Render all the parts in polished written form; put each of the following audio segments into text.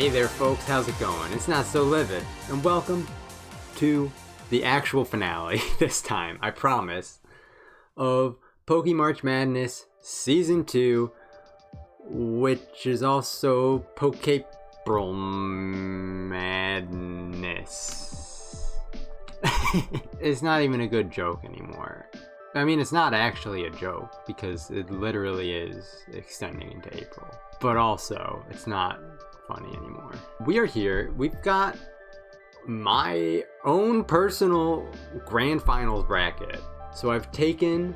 Hey there folks, how's it going? It's NotSoLivid, and welcome to the actual finale, this time, I promise, of PokeMarch Madness Season 2, which is also Pokepril Madness. It's not even a good joke anymore. I mean, it's not actually a joke, because it literally is extending into April. But also, it's not funny anymore. We are here. We've got my own personal grand finals bracket. So I've taken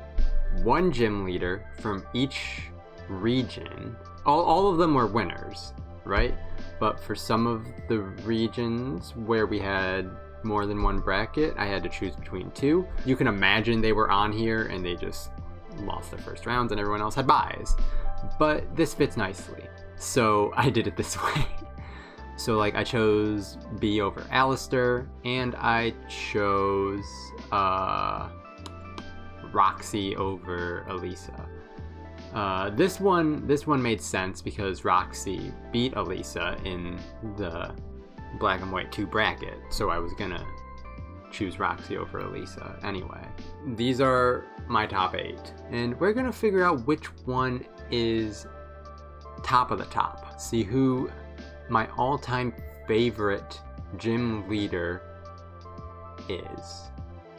one gym leader from each region. All of them were winners, right? But for some of the regions where we had more than one bracket, I had to choose between two. You can imagine they were on here and they just lost their first rounds and everyone else had buys. But this fits nicely. So I did it this way. So like I chose B over Anistar, and I chose Roxy over Elisa. This one made sense because Roxy beat Elisa in the Black and White 2 bracket, so I was gonna choose Roxy over Elisa anyway. These are my top 8, and we're gonna figure out which one is top of the top. See who my all-time favorite gym leader is.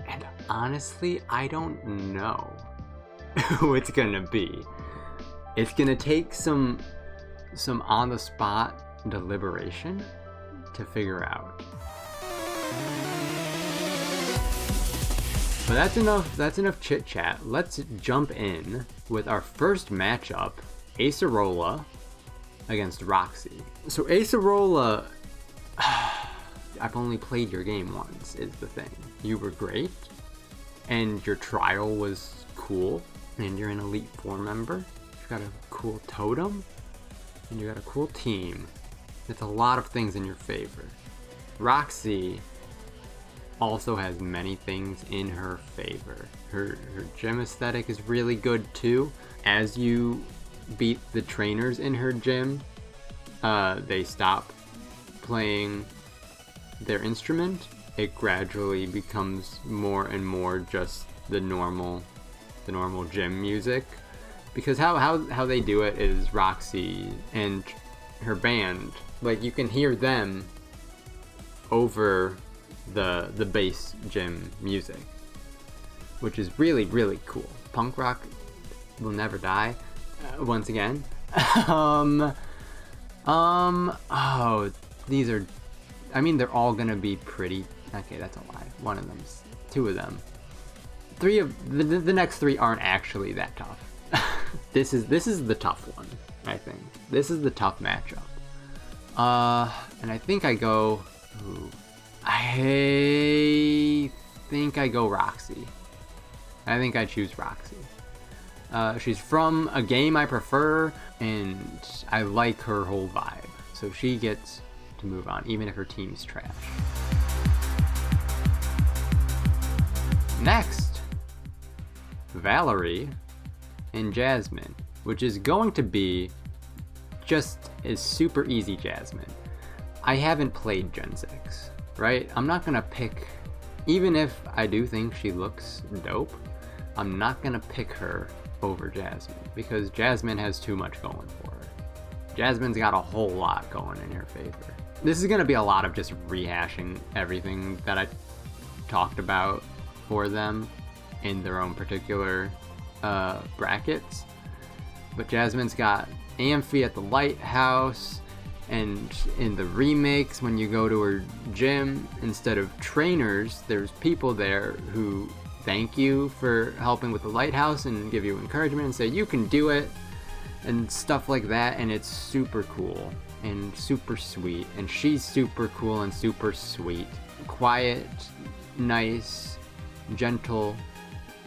And honestly, I don't know who it's gonna be. It's gonna take some on-the-spot deliberation to figure out. But that's enough chit-chat. Let's jump in with our first matchup, Acerola against Roxy. So Acerola, I've only played your game once, is the thing. You were great, and your trial was cool, and you're an Elite Four member. You've got a cool totem, and you got a cool team. It's a lot of things in your favor. Roxy also has many things in her favor. Her gym aesthetic is really good too. As you beat the trainers in her gym, they stop playing their instrument. It gradually becomes more and more just the normal gym music, because how they do it is Roxy and her band, like you can hear them over the bass gym music, which is really, really cool. Punk rock will never die. Once again. Oh, these are, I mean, they're all gonna be pretty, okay, that's a lie. One of them's, two of them. Three of, the next three aren't actually that tough. This is the tough one, I think. This is the tough matchup. And I think I go, I think I go Roxy. I think I choose Roxy. She's from a game I prefer, and I like her whole vibe. So she gets to move on, even if her team's trash. Next, Valerie and Jasmine, which is going to be just as super easy Jasmine. I haven't played Gen 6, right? I'm not gonna pick, even if I do think she looks dope, I'm not gonna pick her over Jasmine, because Jasmine has too much going for her. Jasmine's got a whole lot going in her favor. This is gonna be a lot of just rehashing everything that I talked about for them in their own particular brackets. But Jasmine's got Amphi at the lighthouse, and in the remakes, when you go to her gym, instead of trainers, there's people there who thank you for helping with the lighthouse and give you encouragement and say you can do it and stuff like that, and it's super cool and super sweet, and she's super cool and super sweet. Quiet, nice, gentle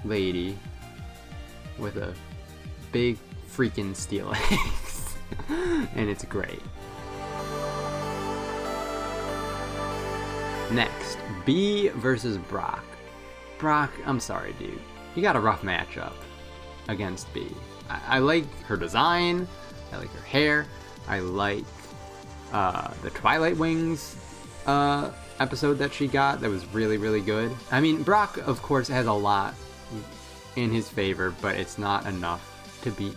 lady with a big freaking steel axe. And it's great. Next, B versus Brock. Brock, I'm sorry, dude. You got a rough matchup against B. I like her design. I like her hair. I like the Twilight Wings episode that she got that was really, really good. I mean, Brock, of course, has a lot in his favor, but it's not enough to beat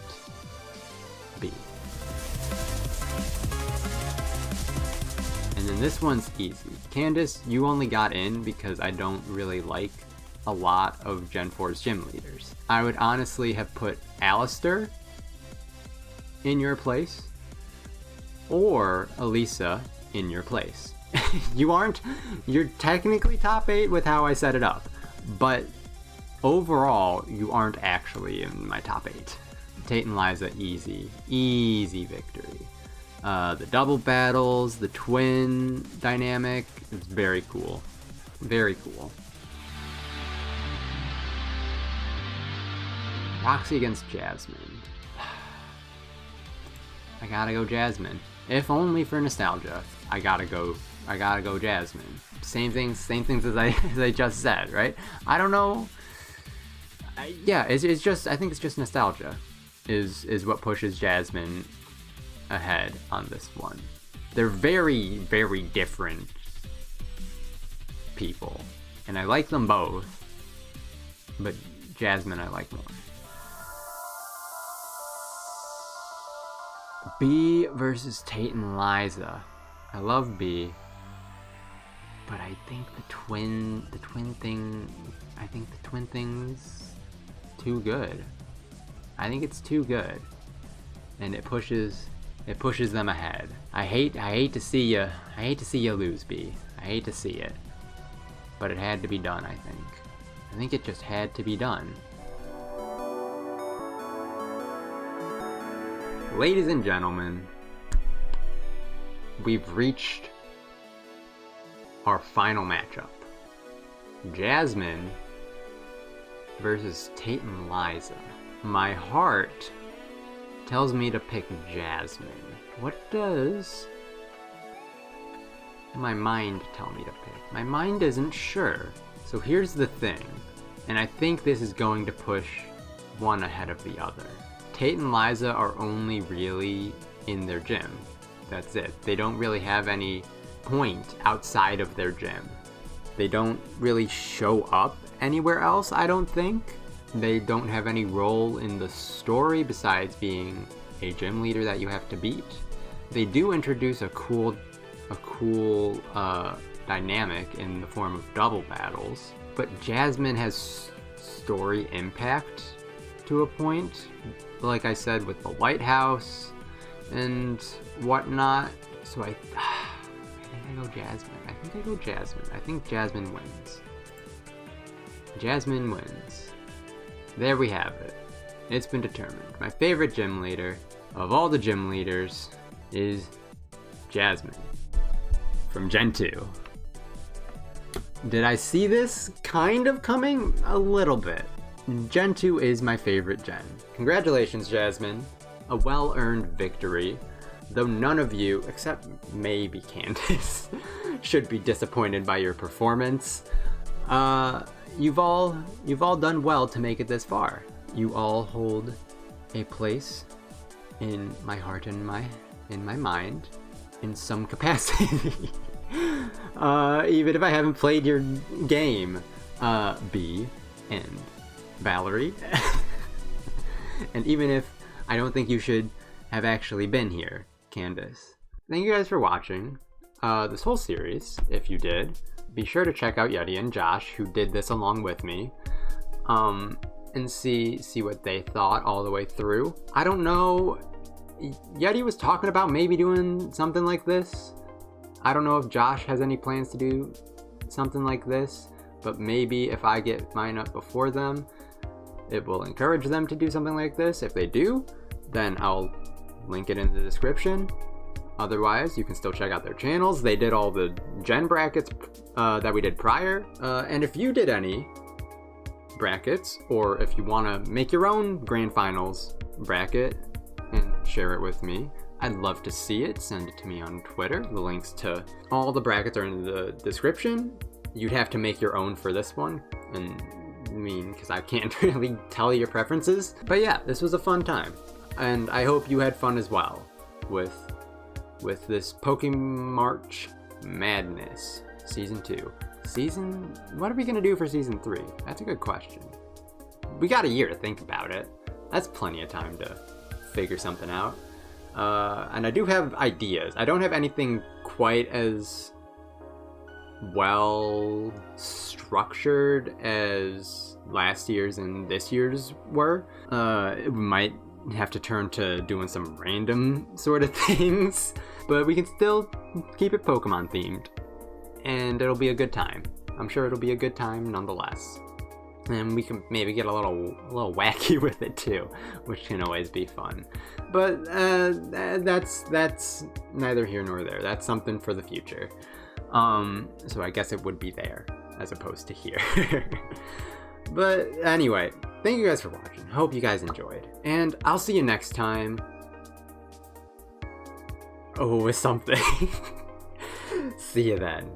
B. And then this one's easy. Candice, you only got in because I don't really like a lot of Gen 4's gym leaders. I would honestly have put Anistar in your place or Elisa in your place. You're technically top 8 with how I set it up, but overall, you aren't actually in my top 8. Tate and Liza, easy victory. The double battles, the twin dynamic, it's very cool. Very cool. Roxy against Jasmine. I gotta go Jasmine. If only for nostalgia. I gotta go Jasmine. Same things as I just said, right? I don't know. It's just, I think it's just nostalgia is what pushes Jasmine ahead on this one. They're very, very different people, and I like them both, but Jasmine I like more. B versus Tate and Liza. I love B, but I think the twin thing's too good. I think it's too good, and it pushes them ahead. I hate to see you lose, B. I hate to see it, but it had to be done. I think it just had to be done. Ladies and gentlemen, we've reached our final matchup. Jasmine versus Tate and Liza. My heart tells me to pick Jasmine. What does my mind tell me to pick? My mind isn't sure. So here's the thing, and I think this is going to push one ahead of the other. Tate and Liza are only really in their gym. That's it. They don't really have any point outside of their gym. They don't really show up anywhere else, I don't think. They don't have any role in the story besides being a gym leader that you have to beat. They do introduce a cool dynamic in the form of double battles, but Jasmine has story impact to a point, like I said, with the lighthouse and whatnot. So I think I go Jasmine. I think Jasmine wins. Jasmine wins. There we have it. It's been determined. My favorite gym leader of all the gym leaders is Jasmine from Gen 2. Did I see this kind of coming? A little bit. Gen 2 is my favorite gen. Congratulations, Jasmine. A well-earned victory, though none of you, except maybe Candice, should be disappointed by your performance. You've all done well to make it this far. You all hold a place in my heart and in my mind in some capacity. Even if I haven't played your game, B and Valerie. And even if I don't think you should have actually been here, Candice. Thank you guys for watching this whole series. If you did, be sure to check out Yeti and Josh, who did this along with me, and see what they thought all the way through. I don't know. Yeti was talking about maybe doing something like this. I don't know if Josh has any plans to do something like this, but maybe if I get mine up before them, it will encourage them to do something like this. If they do, then I'll link it in the description. Otherwise, you can still check out their channels. They did all the gen brackets that we did prior. And if you did any brackets, or if you want to make your own grand finals bracket and share it with me, I'd love to see it. Send it to me on Twitter. The links to all the brackets are in the description. You'd have to make your own for this one, and because I can't really tell your preferences. But yeah, this was a fun time, and I hope you had fun as well with with this PokeMarch Madness Season 2. What are we gonna do for Season 3? That's a good question. We got a year to think about it. That's plenty of time to figure something out. And I do have ideas. I don't have anything quite as well structured as last year's and this year's were. We might have to turn to doing some random sort of things, but we can still keep it Pokemon themed, and it'll be a good time. I'm sure it'll be a good time nonetheless. And we can maybe get a little wacky with it too, which can always be fun. But that's neither here nor there. That's something for the future. So I guess it would be there as opposed to here. But anyway, thank you guys for watching. Hope you guys enjoyed, and I'll see you next time. Oh, with something. See you then.